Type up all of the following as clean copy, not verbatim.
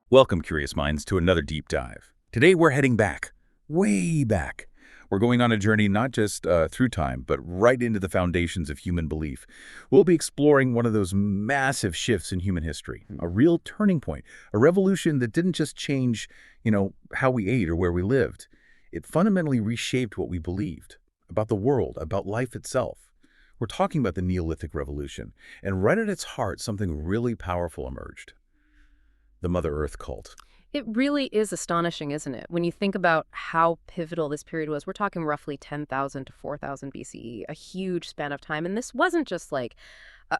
Welcome, curious minds, to another deep dive. Today we're heading back, way back. We're going on a journey not just through time, but right into the foundations of human belief. We'll be exploring one of those massive shifts in human history, a real turning point, a revolution that didn't just change, how we ate or where we lived. It fundamentally reshaped what we believed about the world, about life itself. We're talking about the Neolithic Revolution, and right at its heart, something really powerful emerged. The Mother Earth cult. It really is astonishing, isn't it? When you think about how pivotal this period was, we're talking roughly 10,000 to 4,000 BCE, a huge span of time. And this wasn't just like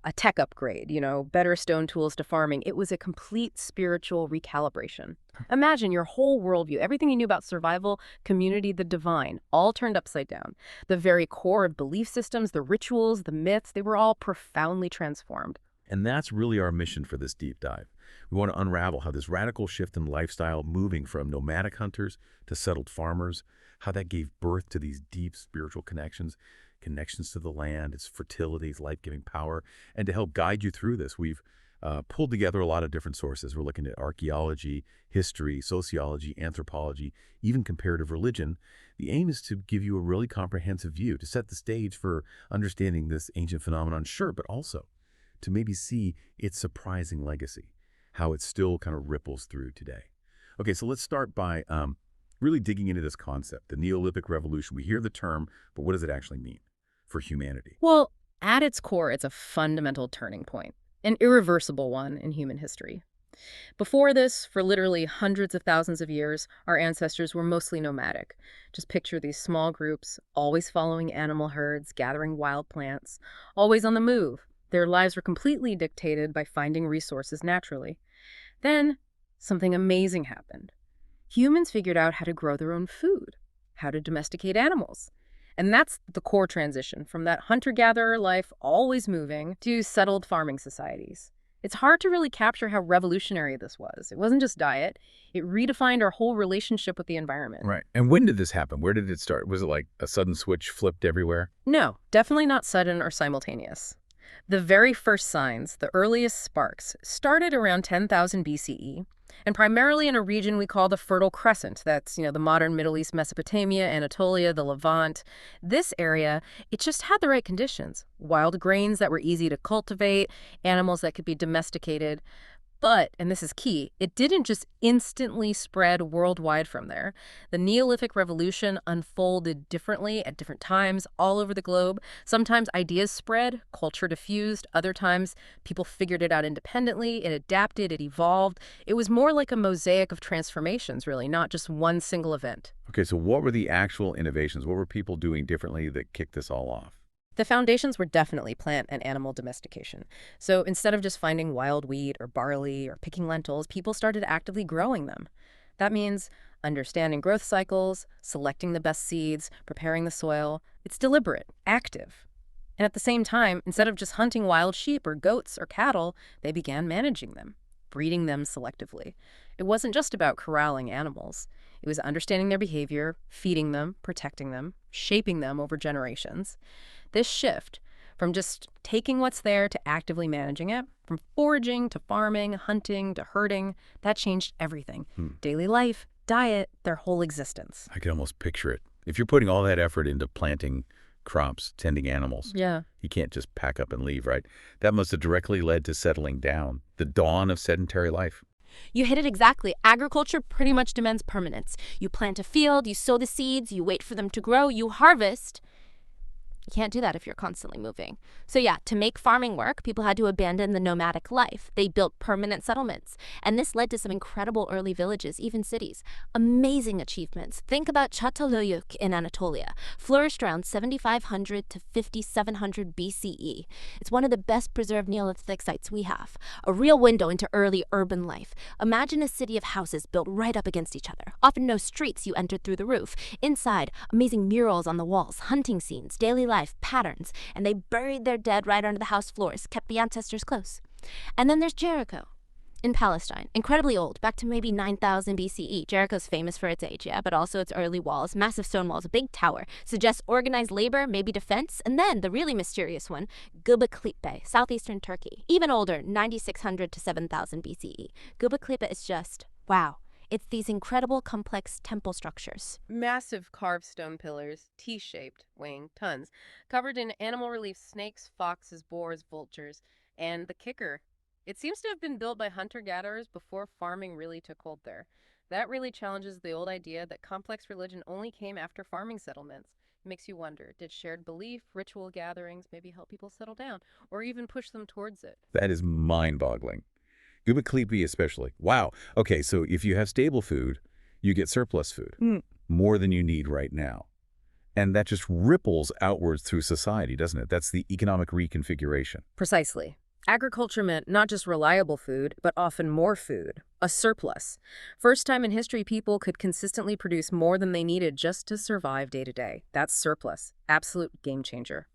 a tech upgrade, better stone tools to farming. It was a complete spiritual recalibration. Imagine your whole worldview, everything you knew about survival, community, the divine, all turned upside down. The very core of belief systems, the rituals, the myths, they were all profoundly transformed. And that's really our mission for this deep dive. We want to unravel how this radical shift in lifestyle, moving from nomadic hunters to settled farmers, how that gave birth to these deep spiritual connections to the land, its fertility, its life-giving power. And to help guide you through this, we've pulled together a lot of different sources. We're looking at archaeology, history, sociology, anthropology, even comparative religion. The aim is to give you a really comprehensive view, to set the stage for understanding this ancient phenomenon, sure, but also to maybe see its surprising legacy, how it still kind of ripples through today. Okay, so let's start by really digging into this concept, the Neolithic Revolution. We hear the term, but what does it actually mean for humanity? Well, at its core, it's a fundamental turning point, an irreversible one in human history. Before this, for literally hundreds of thousands of years, our ancestors were mostly nomadic. Just picture these small groups, always following animal herds, gathering wild plants, always on the move. Their lives were completely dictated by finding resources naturally. Then, something amazing happened. Humans figured out how to grow their own food, how to domesticate animals. And that's the core transition from that hunter-gatherer life, always moving, to settled farming societies. It's hard to really capture how revolutionary this was. It wasn't just diet. It redefined our whole relationship with the environment. Right. And when did this happen? Where did it start? Was it like a sudden switch flipped everywhere? No, definitely not sudden or simultaneous. The very first signs, the earliest sparks, started around 10,000 BCE, and primarily in a region we call the Fertile Crescent. That's, the modern Middle East, Mesopotamia, Anatolia, the Levant. This area, it just had the right conditions. Wild grains that were easy to cultivate, animals that could be domesticated. But, and this is key, it didn't just instantly spread worldwide from there. The Neolithic Revolution unfolded differently at different times all over the globe. Sometimes ideas spread, culture diffused. Other times, people figured it out independently. It adapted, it evolved. It was more like a mosaic of transformations, really, not just one single event. Okay, so what were the actual innovations? What were people doing differently that kicked this all off? The foundations were definitely plant and animal domestication. So instead of just finding wild wheat or barley or picking lentils, people started actively growing them. That means understanding growth cycles, selecting the best seeds, preparing the soil. It's deliberate, active. And at the same time, instead of just hunting wild sheep or goats or cattle, they began managing them, breeding them selectively. It wasn't just about corralling animals. It was understanding their behavior, feeding them, protecting them, shaping them over generations. This shift from just taking what's there to actively managing it, from foraging to farming, hunting to herding, that changed everything. Daily life, diet, their whole existence. I can almost picture it. If you're putting all that effort into planting crops, tending animals, you can't just pack up and leave, right? That must have directly led to settling down, the dawn of sedentary life. You hit it exactly. Agriculture pretty much demands permanence. You plant a field, you sow the seeds, you wait for them to grow, you harvest. You can't do that if you're constantly moving. So yeah, to make farming work, people had to abandon the nomadic life. They built permanent settlements. And this led to some incredible early villages, even cities. Amazing achievements. Think about Çatalhöyük in Anatolia. Flourished around 7,500 to 5,700 BCE. It's one of the best preserved Neolithic sites we have. A real window into early urban life. Imagine a city of houses built right up against each other. Often no streets, you entered through the roof. Inside, amazing murals on the walls, hunting scenes, daily life, patterns, and they buried their dead right under the house floors, kept the ancestors close. And then there's Jericho. in Palestine, incredibly old, back to maybe 9,000 BCE. Jericho's famous for its age, yeah, but also its early walls, massive stone walls, a big tower, suggests organized labor, maybe defense. And then the really mysterious one, Göbekli, southeastern Turkey, even older, 9,600 to 7,000 BCE. Göbekli is just, wow. It's these incredible, complex temple structures. Massive carved stone pillars, T-shaped, weighing tons, covered in animal relief snakes, foxes, boars, vultures, and the kicker, it seems to have been built by hunter-gatherers before farming really took hold there. That really challenges the old idea that complex religion only came after farming settlements. It makes you wonder, did shared belief, ritual gatherings maybe help people settle down, or even push them towards it? That is mind-boggling. Göbekli especially. Wow. Okay, so if you have stable food, you get surplus food, more than you need right now. And that just ripples outwards through society, doesn't it? That's the economic reconfiguration. Precisely. Agriculture meant not just reliable food, but often more food, a surplus. First time in history people could consistently produce more than they needed just to survive day to day. That's surplus. Absolute game changer.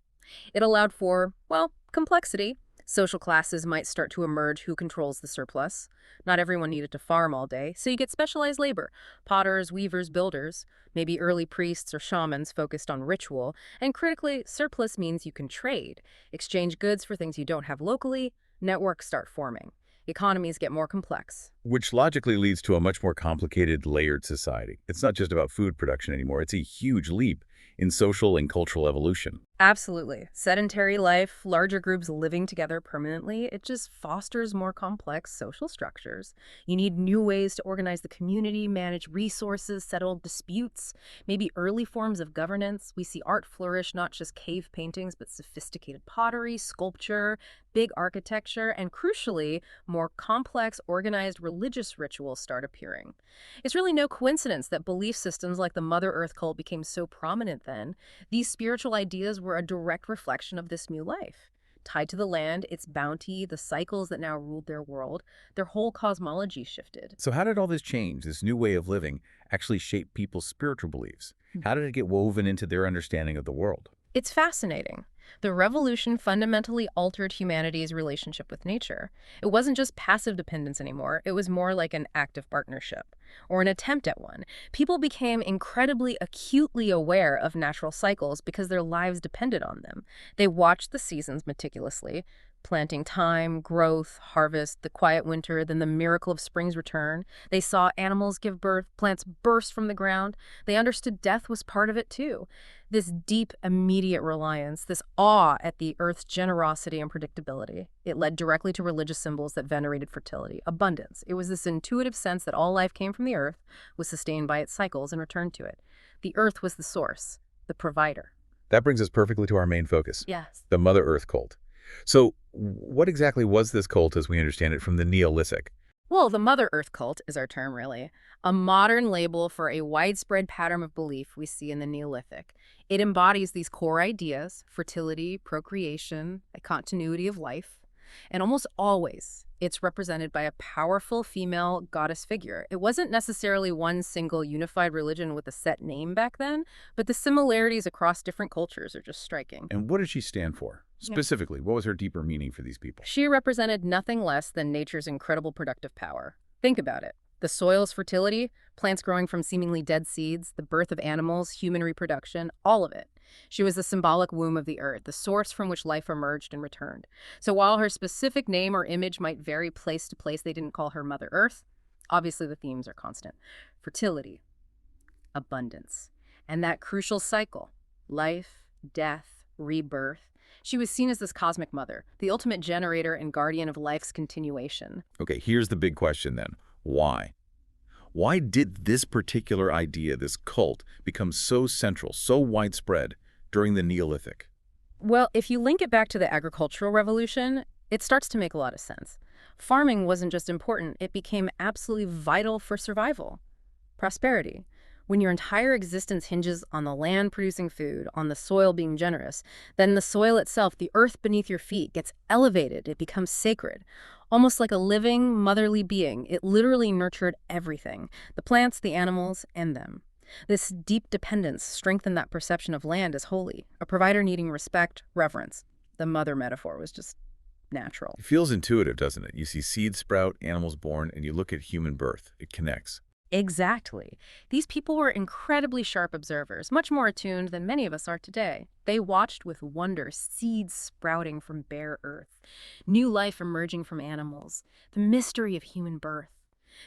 It allowed for, well, complexity. Social classes might start to emerge who controls the surplus. Not everyone needed to farm all day, so you get specialized labor. Potters, weavers, builders, maybe early priests or shamans focused on ritual. And critically, surplus means you can trade, exchange goods for things you don't have locally, networks start forming. Economies get more complex. Which logically leads to a much more complicated, layered society. It's not just about food production anymore. It's a huge leap in social and cultural evolution. Absolutely. Sedentary life, larger groups living together permanently, it just fosters more complex social structures. You need new ways to organize the community, manage resources, settle disputes, maybe early forms of governance. We see art flourish, not just cave paintings, but sophisticated pottery, sculpture, big architecture, and crucially, more complex, organized religious rituals start appearing. It's really no coincidence that belief systems like the Mother Earth cult became so prominent then. These spiritual ideas were a direct reflection of this new life. Tied to the land, its bounty, the cycles that now ruled their world, their whole cosmology shifted. So how did all this change, this new way of living, actually shape people's spiritual beliefs? How did it get woven into their understanding of the world? It's fascinating. The revolution fundamentally altered humanity's relationship with nature. It wasn't just passive dependence anymore. It was more like an active partnership, or an attempt at one. People became incredibly acutely aware of natural cycles because their lives depended on them. They watched the seasons meticulously, planting time, growth, harvest, the quiet winter, then the miracle of spring's return. They saw animals give birth, plants burst from the ground. They understood death was part of it too. This deep, immediate reliance, this awe at the earth's generosity and predictability, it led directly to religious symbols that venerated fertility, abundance. It was this intuitive sense that all life came from the earth, was sustained by its cycles, and returned to it. The earth was the source, the provider. That brings us perfectly to our main focus, Yes. the Mother Earth cult. So what exactly was this cult as we understand it from the Neolithic? Well, the Mother Earth cult is our term, really. A modern label for a widespread pattern of belief we see in the Neolithic. It embodies these core ideas, fertility, procreation, a continuity of life. And almost always, it's represented by a powerful female goddess figure. It wasn't necessarily one single unified religion with a set name back then, but the similarities across different cultures are just striking. And what did she stand for? Specifically, what was her deeper meaning for these people? She represented nothing less than nature's incredible productive power. Think about it. The soil's fertility, plants growing from seemingly dead seeds, the birth of animals, human reproduction, all of it. She was the symbolic womb of the earth, the source from which life emerged and returned. So while her specific name or image might vary place to place, they didn't call her Mother Earth. Obviously, the themes are constant. Fertility, abundance, and that crucial cycle, life, death, rebirth. She was seen as this cosmic mother, the ultimate generator and guardian of life's continuation. Okay, here's the big question then. Why? Why did this particular idea, this cult, become so central, so widespread during the Neolithic? Well, if you link it back to the agricultural revolution, it starts to make a lot of sense. Farming wasn't just important, it became absolutely vital for survival, prosperity. When your entire existence hinges on the land producing food, on the soil being generous, then the soil itself, the earth beneath your feet, gets elevated. It becomes sacred. Almost like a living, motherly being, it literally nurtured everything, the plants, the animals, and them. This deep dependence strengthened that perception of land as holy, a provider needing respect, reverence. The mother metaphor was just natural. It feels intuitive, doesn't it? You see seeds sprout, animals born, and you look at human birth. It connects. Exactly. These people were incredibly sharp observers, much more attuned than many of us are today. They watched with wonder seeds sprouting from bare earth, new life emerging from animals, the mystery of human birth.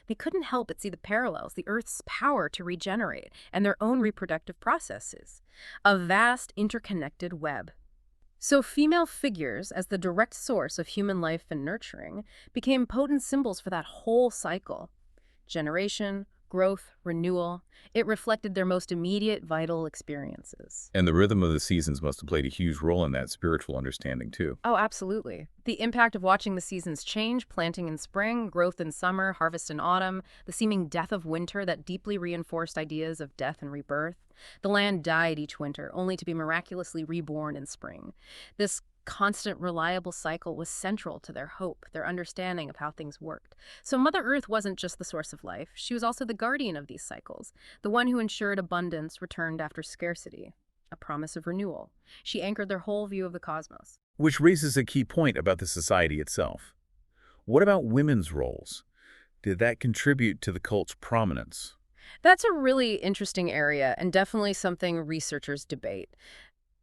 They couldn't help but see the parallels, the Earth's power to regenerate, and their own reproductive processes. A vast, interconnected web. So female figures, as the direct source of human life and nurturing, became potent symbols for that whole cycle. Generation, growth, renewal. It reflected their most immediate vital experiences. And the rhythm of the seasons must have played a huge role in that spiritual understanding, too. Oh, absolutely. The impact of watching the seasons change, planting in spring, growth in summer, harvest in autumn, the seeming death of winter that deeply reinforced ideas of death and rebirth. The land died each winter, only to be miraculously reborn in spring. This constant, reliable cycle was central to their hope, their understanding of how things worked. So Mother Earth wasn't just the source of life, she was also the guardian of these cycles, the one who ensured abundance returned after scarcity, a promise of renewal. She anchored their whole view of the cosmos. Which raises a key point about the society itself. What about women's roles? Did that contribute to the cult's prominence? That's a really interesting area and definitely something researchers debate.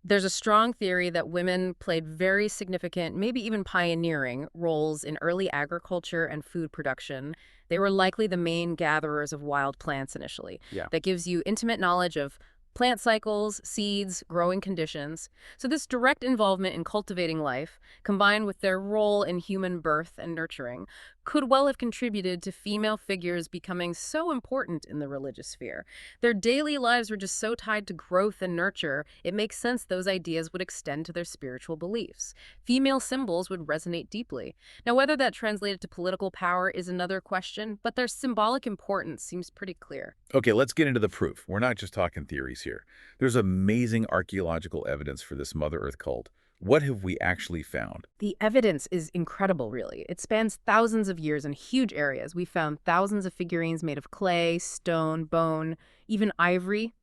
There's a strong theory that women played very significant, maybe even pioneering, roles in early agriculture and food production. They were likely the main gatherers of wild plants initially. Yeah. That gives you intimate knowledge of plant cycles, seeds, growing conditions. So this direct involvement in cultivating life, combined with their role in human birth and nurturing, could well have contributed to female figures becoming so important in the religious sphere. Their daily lives were just so tied to growth and nurture, it makes sense those ideas would extend to their spiritual beliefs. Female symbols would resonate deeply. Now, whether that translated to political power is another question, but their symbolic importance seems pretty clear. Okay, let's get into the proof. We're not just talking theories here. There's amazing archaeological evidence for this Mother Earth cult. What have we actually found? The evidence is incredible, really. It spans thousands of years in huge areas. We found thousands of figurines made of clay, stone, bone, even ivory.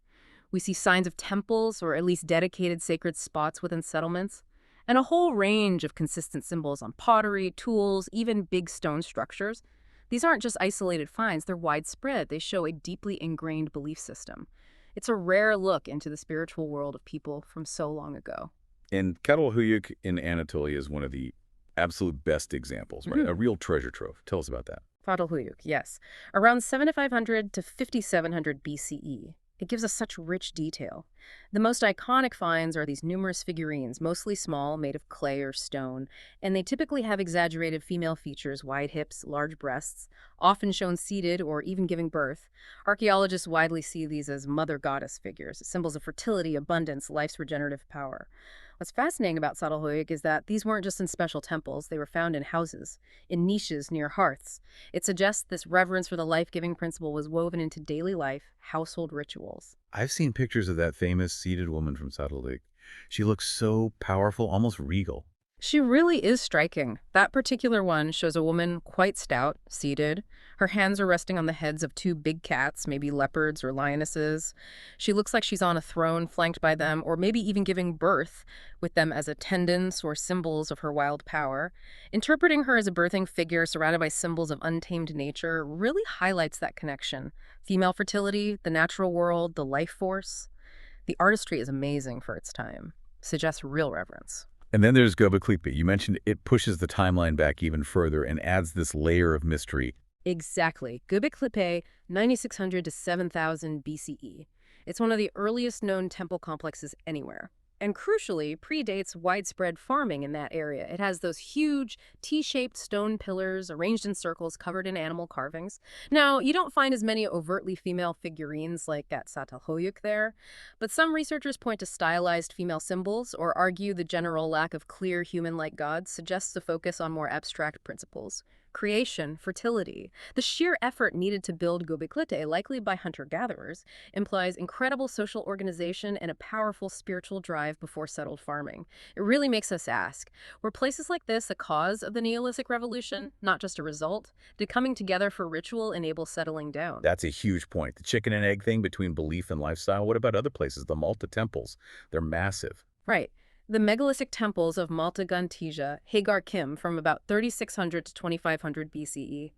We see signs of temples, or at least dedicated sacred spots within settlements, and a whole range of consistent symbols on pottery, tools, even big stone structures. These aren't just isolated finds, they're widespread. They show a deeply ingrained belief system. It's a rare look into the spiritual world of people from so long ago. And Catalhuyuk in Anatolia is one of the absolute best examples, right? A real treasure trove. Tell us about that. Catalhuyuk, yes. Around 7500 to 5700 BCE. It gives us such rich detail. The most iconic finds are these numerous figurines, mostly small, made of clay or stone, and they typically have exaggerated female features, wide hips, large breasts, often shown seated or even giving birth. Archaeologists widely see these as mother goddess figures, symbols of fertility, abundance, life's regenerative power. What's fascinating about Catalhuyuk is that these weren't just in special temples, they were found in houses, in niches near hearths. It suggests this reverence for the life-giving principle was woven into daily life, household rituals. I've seen pictures of that famous seated woman from Catalhuyuk. She looks so powerful, almost regal. She really is striking. That particular one shows a woman quite stout, seated. Her hands are resting on the heads of two big cats, maybe leopards or lionesses. She looks like she's on a throne flanked by them, or maybe even giving birth, with them as attendants or symbols of her wild power. Interpreting her as a birthing figure surrounded by symbols of untamed nature really highlights that connection. Female fertility, the natural world, the life force. The artistry is amazing for its time. Suggests real reverence. And then there's Göbekli Tepe. You mentioned it pushes the timeline back even further and adds this layer of mystery. Exactly. Göbekli Tepe, 9600 to 7000 BCE. It's one of the earliest known temple complexes anywhere. And crucially, predates widespread farming in that area. It has those huge T-shaped stone pillars arranged in circles covered in animal carvings. Now, you don't find as many overtly female figurines like at Catalhuyuk there, but some researchers point to stylized female symbols or argue the general lack of clear human-like gods suggests a focus on more abstract principles. Creation, fertility. The sheer effort needed to build Göbekli Tepe, likely by hunter-gatherers, implies incredible social organization and a powerful spiritual drive before settled farming. It really makes us ask, were places like this a cause of the Neolithic revolution, not just a result? Did coming together for ritual enable settling down? That's a huge point. The chicken and egg thing between belief and lifestyle. What about other places? The Malta temples. They're massive. Right. The megalithic temples of Malta Gunteja, Hagar Kim from about 3600 to 2500 BCE.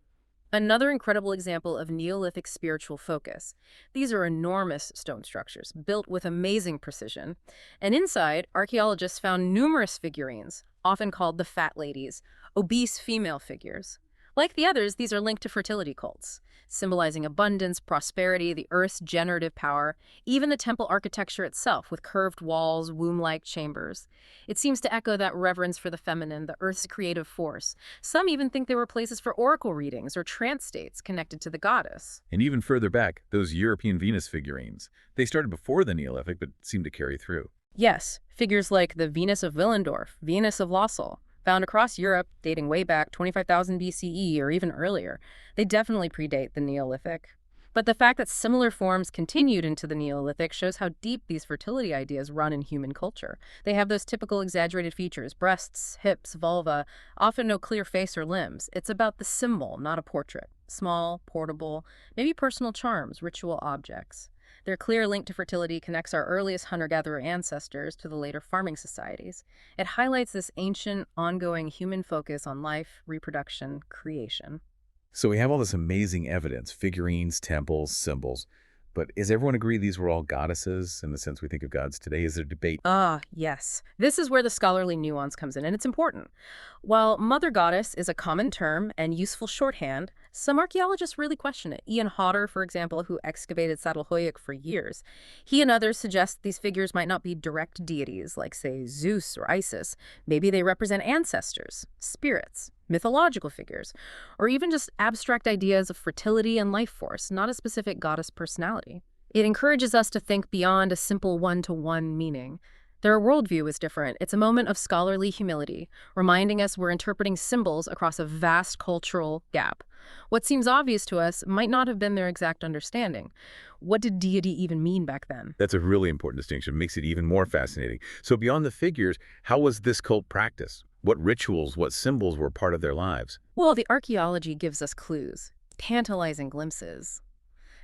Another incredible example of Neolithic spiritual focus. These are enormous stone structures, built with amazing precision. And inside, archaeologists found numerous figurines, often called the Fat Ladies, obese female figures. Like the others, these are linked to fertility cults, symbolizing abundance, prosperity, the earth's generative power, even the temple architecture itself with curved walls, womb-like chambers. It seems to echo that reverence for the feminine, the earth's creative force. Some even think they were places for oracle readings or trance states connected to the goddess. And even further back, those European Venus figurines. They started before the Neolithic, but seem to carry through. Yes, figures like the Venus of Willendorf, Venus of Lossel, found across Europe dating way back 25,000 BCE or even earlier. They definitely predate the Neolithic. But the fact that similar forms continued into the Neolithic shows how deep these fertility ideas run in human culture. They have those typical exaggerated features, breasts, hips, vulva, often no clear face or limbs. It's about the symbol, not a portrait. Small, portable, maybe personal charms, ritual objects. Their clear link to fertility connects our earliest hunter-gatherer ancestors to the later farming societies. It highlights this ancient, ongoing human focus on life, reproduction, creation. So we have all this amazing evidence, figurines, temples, symbols. But is everyone agree these were all goddesses in the sense we think of gods today? Is there debate? Yes. This is where the scholarly nuance comes in, and it's important. While mother goddess is a common term and useful shorthand, some archaeologists really question it. Ian Hodder, for example, who excavated Çatalhöyük for years, he and others suggest these figures might not be direct deities like, say, Zeus or Isis. Maybe they represent ancestors, spirits, mythological figures, or even just abstract ideas of fertility and life force, not a specific goddess personality. It encourages us to think beyond a simple one-to-one meaning. Their worldview is different. It's a moment of scholarly humility, reminding us we're interpreting symbols across a vast cultural gap. What seems obvious to us might not have been their exact understanding. What did deity even mean back then? That's a really important distinction. Makes it even more fascinating. So beyond the figures, how was this cult practiced? What rituals, what symbols were part of their lives? Well, the archaeology gives us clues, tantalizing glimpses.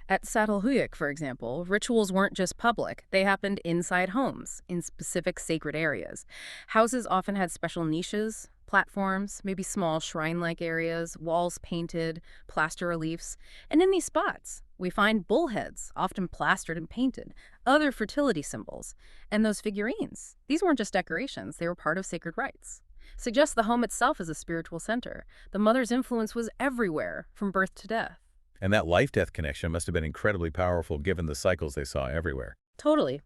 At Çatalhöyük, for example, rituals weren't just public. They happened inside homes, in specific sacred areas. Houses often had special niches, platforms, maybe small shrine-like areas, walls painted, plaster reliefs. And in these spots, we find bullheads, often plastered and painted, other fertility symbols. And those figurines, these weren't just decorations, they were part of sacred rites. Suggests the home itself as a spiritual center. The mother's influence was everywhere, from birth to death. And that life-death connection must have been incredibly powerful given the cycles they saw everywhere. Totally.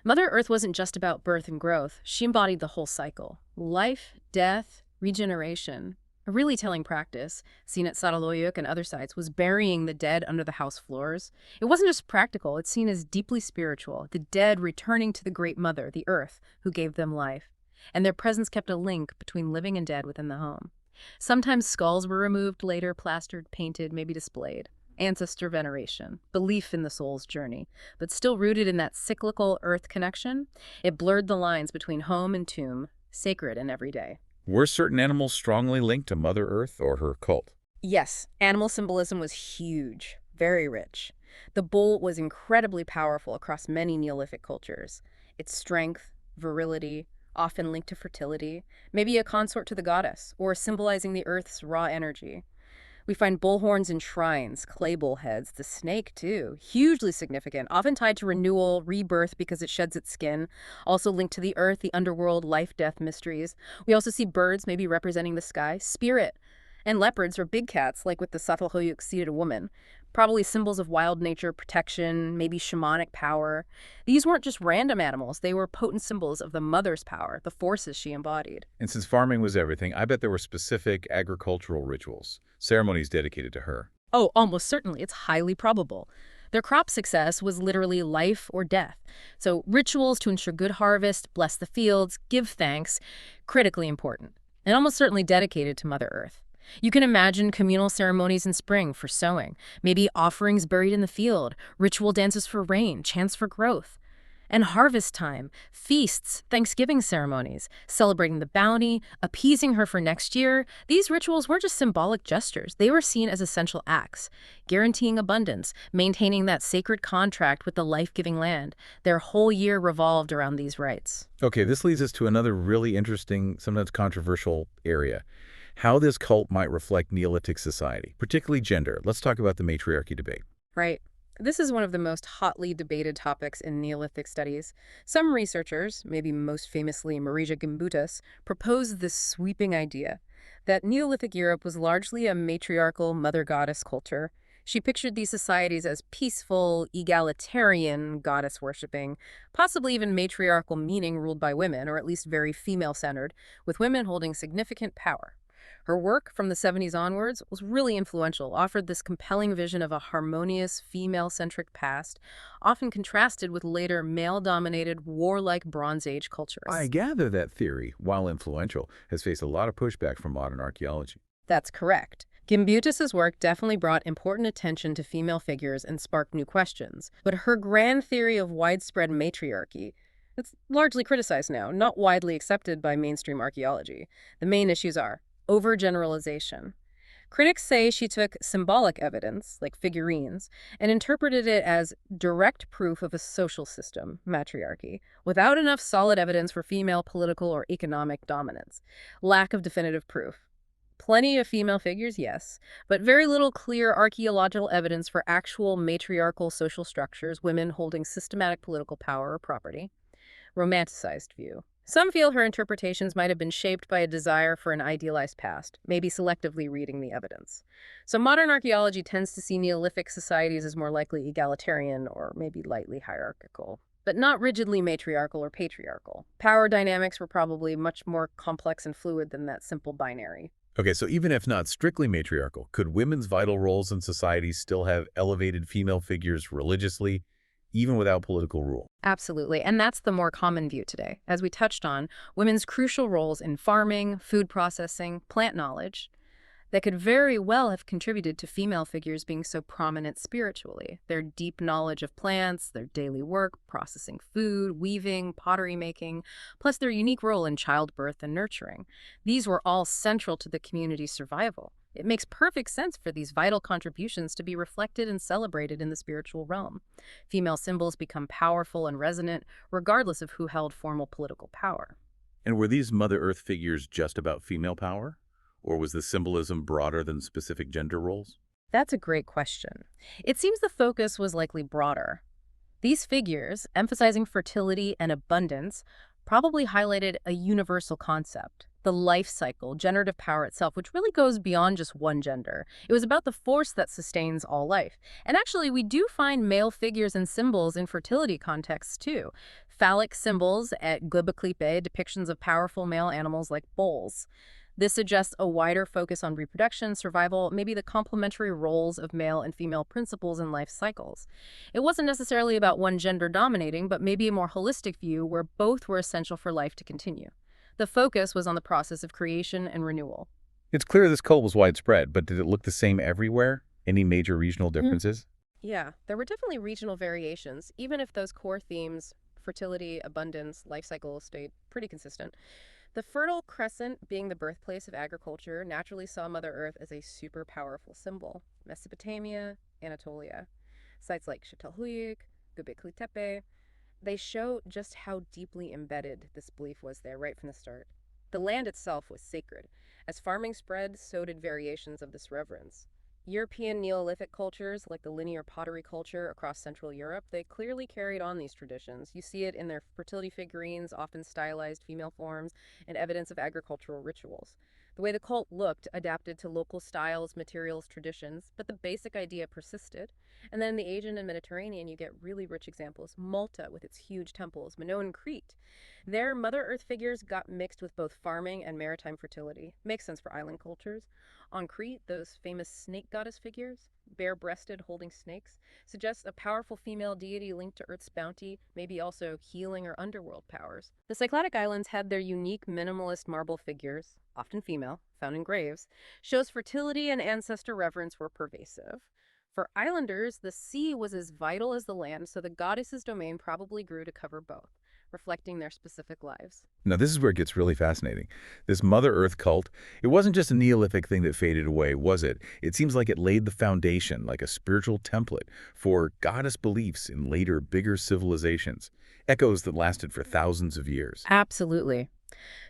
Mother Earth wasn't just about birth and growth. She embodied the whole cycle. Life, death, regeneration. A really telling practice, seen at Çatalhöyük and other sites, was burying the dead under the house floors. It wasn't just practical, it's seen as deeply spiritual. The dead returning to the Great Mother, the Earth, who gave them life. And their presence kept a link between living and dead within the home. Sometimes skulls were removed later, plastered, painted, maybe displayed. Ancestor veneration, belief in the soul's journey, but still rooted in that cyclical earth connection, it blurred the lines between home and tomb, sacred and everyday. Were certain animals strongly linked to Mother Earth or her cult? Yes, animal symbolism was huge, very rich. The bull was incredibly powerful across many Neolithic cultures. Its strength, virility, often linked to fertility, maybe a consort to the goddess, or symbolizing the earth's raw energy. We find bull horns in shrines, clay bullheads, the snake too, hugely significant, often tied to renewal, rebirth because it sheds its skin, also linked to the earth, the underworld, life-death mysteries. We also see birds maybe representing the sky, spirit, and leopards or big cats like with the Çatalhöyük seated woman, probably symbols of wild nature, protection, maybe shamanic power. These weren't just random animals, they were potent symbols of the mother's power, the forces she embodied. And since farming was everything, I bet there were specific agricultural rituals, ceremonies dedicated to her. Oh, almost certainly. It's highly probable. Their crop success was literally life or death. So rituals to ensure good harvest, bless the fields, give thanks, critically important, and almost certainly dedicated to Mother Earth. You can imagine communal ceremonies in spring for sowing, maybe offerings buried in the field, ritual dances for rain, chants for growth. And harvest time, feasts, Thanksgiving ceremonies, celebrating the bounty, appeasing her for next year. These rituals weren't just symbolic gestures. They were seen as essential acts, guaranteeing abundance, maintaining that sacred contract with the life-giving land. Their whole year revolved around these rites. Okay, this leads us to another really interesting, sometimes controversial area. How this cult might reflect Neolithic society, particularly gender. Let's talk about the matriarchy debate. Right. This is one of the most hotly debated topics in Neolithic studies. Some researchers, maybe most famously Marija Gimbutas, proposed this sweeping idea that Neolithic Europe was largely a matriarchal mother-goddess culture. She pictured these societies as peaceful, egalitarian, goddess-worshipping, possibly even matriarchal, meaning ruled by women, or at least very female-centered, with women holding significant power. Her work from the 70s onwards was really influential, offered this compelling vision of a harmonious, female-centric past, often contrasted with later male-dominated, warlike Bronze Age cultures. I gather that theory, while influential, has faced a lot of pushback from modern archaeology. That's correct. Gimbutas's work definitely brought important attention to female figures and sparked new questions. But her grand theory of widespread matriarchy, it's largely criticized now, not widely accepted by mainstream archaeology. The main issues are overgeneralization. Critics say she took symbolic evidence, like figurines, and interpreted it as direct proof of a social system, matriarchy, without enough solid evidence for female political or economic dominance. Lack of definitive proof. Plenty of female figures, yes, but very little clear archaeological evidence for actual matriarchal social structures, women holding systematic political power or property. Romanticized view. Some feel her interpretations might have been shaped by a desire for an idealized past, maybe selectively reading the evidence. So modern archaeology tends to see Neolithic societies as more likely egalitarian or maybe lightly hierarchical, but not rigidly matriarchal or patriarchal. Power dynamics were probably much more complex and fluid than that simple binary. Okay, so even if not strictly matriarchal, could women's vital roles in society still have elevated female figures religiously, even without political rule? Absolutely, and that's the more common view today. As we touched on, women's crucial roles in farming, food processing, plant knowledge, that could very well have contributed to female figures being so prominent spiritually. Their deep knowledge of plants, their daily work, processing food, weaving, pottery making, plus their unique role in childbirth and nurturing. These were all central to the community's survival. It makes perfect sense for these vital contributions to be reflected and celebrated in the spiritual realm. Female symbols become powerful and resonant, regardless of who held formal political power. And were these Mother Earth figures just about female power? Or was the symbolism broader than specific gender roles? That's a great question. It seems the focus was likely broader. These figures, emphasizing fertility and abundance, probably highlighted a universal concept, the life cycle, generative power itself, which really goes beyond just one gender. It was about the force that sustains all life. And actually, we do find male figures and symbols in fertility contexts, too. Phallic symbols at Göbekli, depictions of powerful male animals like bulls. This suggests a wider focus on reproduction, survival, maybe the complementary roles of male and female principles in life cycles. It wasn't necessarily about one gender dominating, but maybe a more holistic view where both were essential for life to continue. The focus was on the process of creation and renewal. It's clear this cult was widespread, but did it look the same everywhere? Any major regional differences? Yeah, there were definitely regional variations, even if those core themes, fertility, abundance, life cycle, stayed pretty consistent. The Fertile Crescent, being the birthplace of agriculture, naturally saw Mother Earth as a super powerful symbol. Mesopotamia, Anatolia. Sites like Çatalhöyük, Göbekli Tepe, they show just how deeply embedded this belief was there right from the start. The land itself was sacred. As farming spread, so did variations of this reverence. European Neolithic cultures, like the linear pottery culture across Central Europe, they clearly carried on these traditions. You see it in their fertility figurines, often stylized female forms, and evidence of agricultural rituals. The way the cult looked adapted to local styles, materials, traditions, but the basic idea persisted. And then in the Asian and Mediterranean, you get really rich examples. Malta, with its huge temples, Minoan Crete. Their Mother Earth figures got mixed with both farming and maritime fertility. Makes sense for island cultures. On Crete, those famous snake goddess figures, bare-breasted holding snakes, suggests a powerful female deity linked to Earth's bounty, maybe also healing or underworld powers. The Cycladic Islands had their unique minimalist marble figures, often female, found in graves, shows fertility and ancestor reverence were pervasive. For islanders, the sea was as vital as the land, so the goddess's domain probably grew to cover both, reflecting their specific lives. Now, this is where it gets really fascinating. This Mother Earth cult, it wasn't just a Neolithic thing that faded away, was it? It seems like it laid the foundation, like a spiritual template, for goddess beliefs in later, bigger civilizations, echoes that lasted for thousands of years. Absolutely.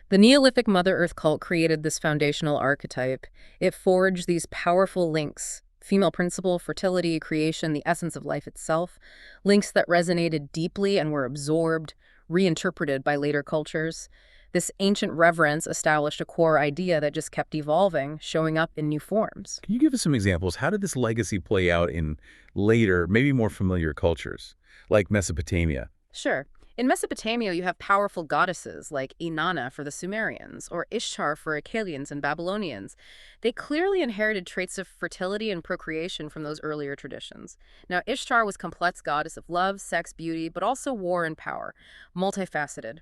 The Neolithic Mother Earth cult created this foundational archetype. It forged these powerful links: female principle, fertility, creation, the essence of life itself, links that resonated deeply and were absorbed, reinterpreted by later cultures. This ancient reverence established a core idea that just kept evolving, showing up in new forms. Can you give us some examples? How did this legacy play out in later, maybe more familiar cultures, like Mesopotamia? Sure. In Mesopotamia, you have powerful goddesses like Inanna for the Sumerians or Ishtar for Akkadians and Babylonians. They clearly inherited traits of fertility and procreation from those earlier traditions. Now, Ishtar was complex goddess of love, sex, beauty, but also war and power, multifaceted.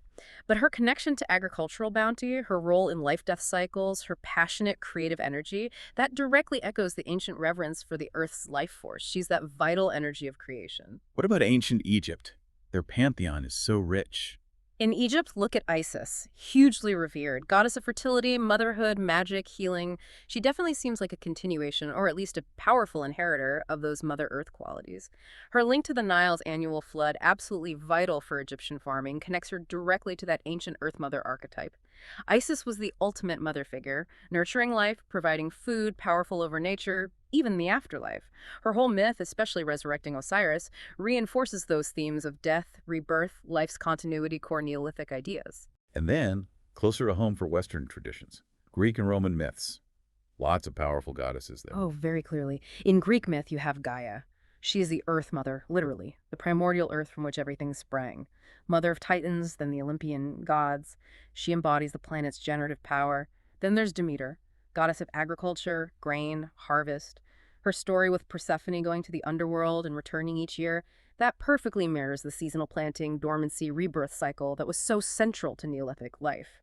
But her connection to agricultural bounty, her role in life-death cycles, her passionate creative energy, that directly echoes the ancient reverence for the Earth's life force. She's that vital energy of creation. What about ancient Egypt? Their pantheon is so rich. In Egypt, look at Isis, hugely revered, goddess of fertility, motherhood, magic, healing. She definitely seems like a continuation, or at least a powerful inheritor, of those Mother Earth qualities. Her link to the Nile's annual flood, absolutely vital for Egyptian farming, connects her directly to that ancient Earth Mother archetype. Isis was the ultimate mother figure, nurturing life, providing food, powerful over nature, even the afterlife. Her whole myth, especially resurrecting Osiris, reinforces those themes of death, rebirth, life's continuity, core Neolithic ideas. And then, closer to home for Western traditions, Greek and Roman myths. Lots of powerful goddesses there. Oh, very clearly. In Greek myth, you have Gaia. She is the Earth Mother, literally, the primordial earth from which everything sprang. Mother of Titans, then the Olympian gods. She embodies the planet's generative power. Then there's Demeter, goddess of agriculture, grain, harvest. Her story with Persephone going to the underworld and returning each year, that perfectly mirrors the seasonal planting, dormancy, rebirth cycle that was so central to Neolithic life.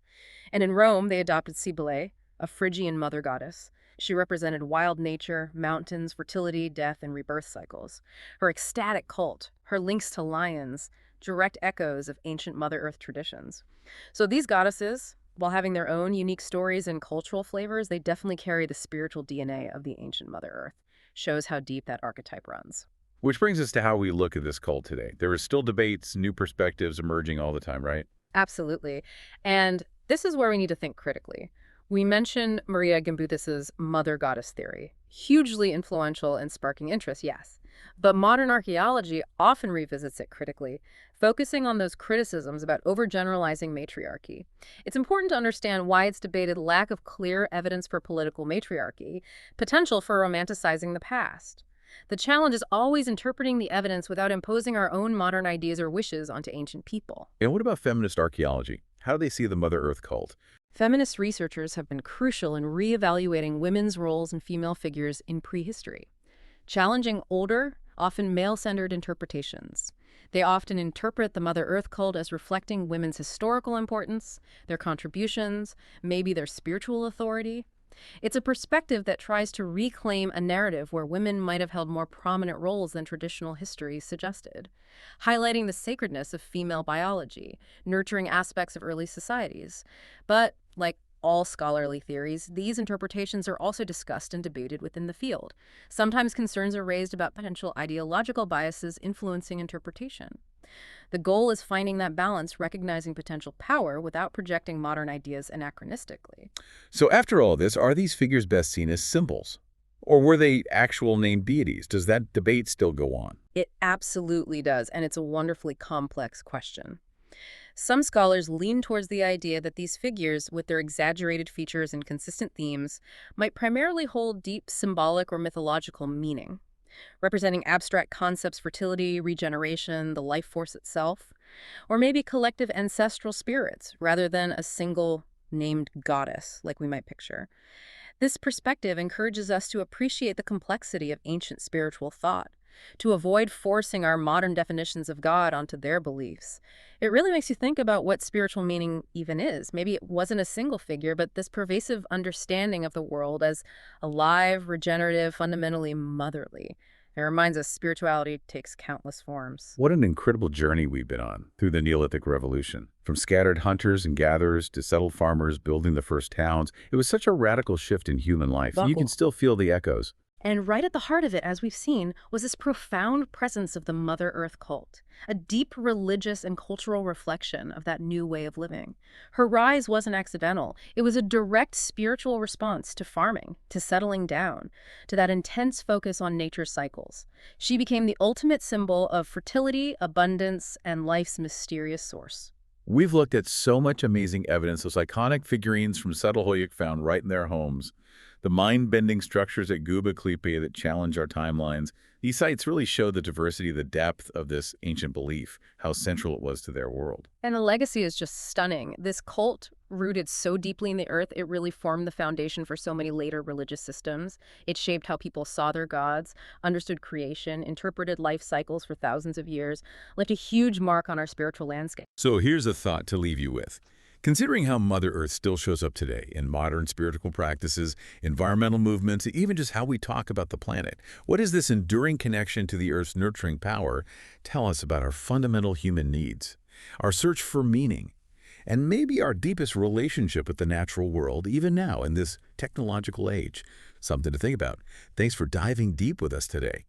And in Rome, they adopted Cybele, a Phrygian mother goddess. She represented wild nature, mountains, fertility, death, and rebirth cycles. Her ecstatic cult, her links to lions, direct echoes of ancient Mother Earth traditions. So these goddesses, while having their own unique stories and cultural flavors, they definitely carry the spiritual DNA of the ancient Mother Earth. Shows how deep that archetype runs. Which brings us to how we look at this cult today. There are still debates, new perspectives emerging all the time, right? Absolutely. And this is where we need to think critically. We mentioned Maria Gimbutas's mother goddess theory. Hugely influential and sparking interest, yes. But modern archaeology often revisits it critically, focusing on those criticisms about overgeneralizing matriarchy. It's important to understand why it's debated lack of clear evidence for political matriarchy, potential for romanticizing the past. The challenge is always interpreting the evidence without imposing our own modern ideas or wishes onto ancient people. And what about feminist archaeology? How do they see the Mother Earth cult? Feminist researchers have been crucial in reevaluating women's roles and female figures in prehistory, challenging older, often male-centered interpretations. They often interpret the Mother Earth cult as reflecting women's historical importance, their contributions, maybe their spiritual authority. It's a perspective that tries to reclaim a narrative where women might have held more prominent roles than traditional history suggested, highlighting the sacredness of female biology, nurturing aspects of early societies. But, like all scholarly theories, these interpretations are also discussed and debated within the field. Sometimes concerns are raised about potential ideological biases influencing interpretation. The goal is finding that balance, recognizing potential power without projecting modern ideas anachronistically. So after all this, are these figures best seen as symbols? Or were they actual named deities? Does that debate still go on? It absolutely does, and it's a wonderfully complex question. Some scholars lean towards the idea that these figures, with their exaggerated features and consistent themes, might primarily hold deep symbolic or mythological meaning, representing abstract concepts, fertility, regeneration, the life force itself, or maybe collective ancestral spirits rather than a single named goddess like we might picture. This perspective encourages us to appreciate the complexity of ancient spiritual thought, to avoid forcing our modern definitions of God onto their beliefs. It really makes you think about what spiritual meaning even is. Maybe it wasn't a single figure, but this pervasive understanding of the world as alive, regenerative, fundamentally motherly. It reminds us spirituality takes countless forms. What an incredible journey we've been on through the Neolithic Revolution. From scattered hunters and gatherers to settled farmers building the first towns, it was such a radical shift in human life. You can still feel the echoes. And right at the heart of it, as we've seen, was this profound presence of the Mother Earth cult, a deep religious and cultural reflection of that new way of living. Her rise wasn't accidental. It was a direct spiritual response to farming, to settling down, to that intense focus on nature's cycles. She became the ultimate symbol of fertility, abundance, and life's mysterious source. We've looked at so much amazing evidence, those iconic figurines from Settlehoyuk found right in their homes, the mind-bending structures at Guba Klipe that challenge our timelines. These sites really show the diversity, the depth of this ancient belief, how central it was to their world. And the legacy is just stunning. This cult, rooted so deeply in the earth, it really formed the foundation for so many later religious systems. It shaped how people saw their gods, understood creation, interpreted life cycles for thousands of years, left a huge mark on our spiritual landscape. So here's a thought to leave you with. Considering how Mother Earth still shows up today in modern spiritual practices, environmental movements, even just how we talk about the planet, what is this enduring connection to the Earth's nurturing power tell us about our fundamental human needs, our search for meaning, and maybe our deepest relationship with the natural world, even now in this technological age? Something to think about. Thanks for diving deep with us today.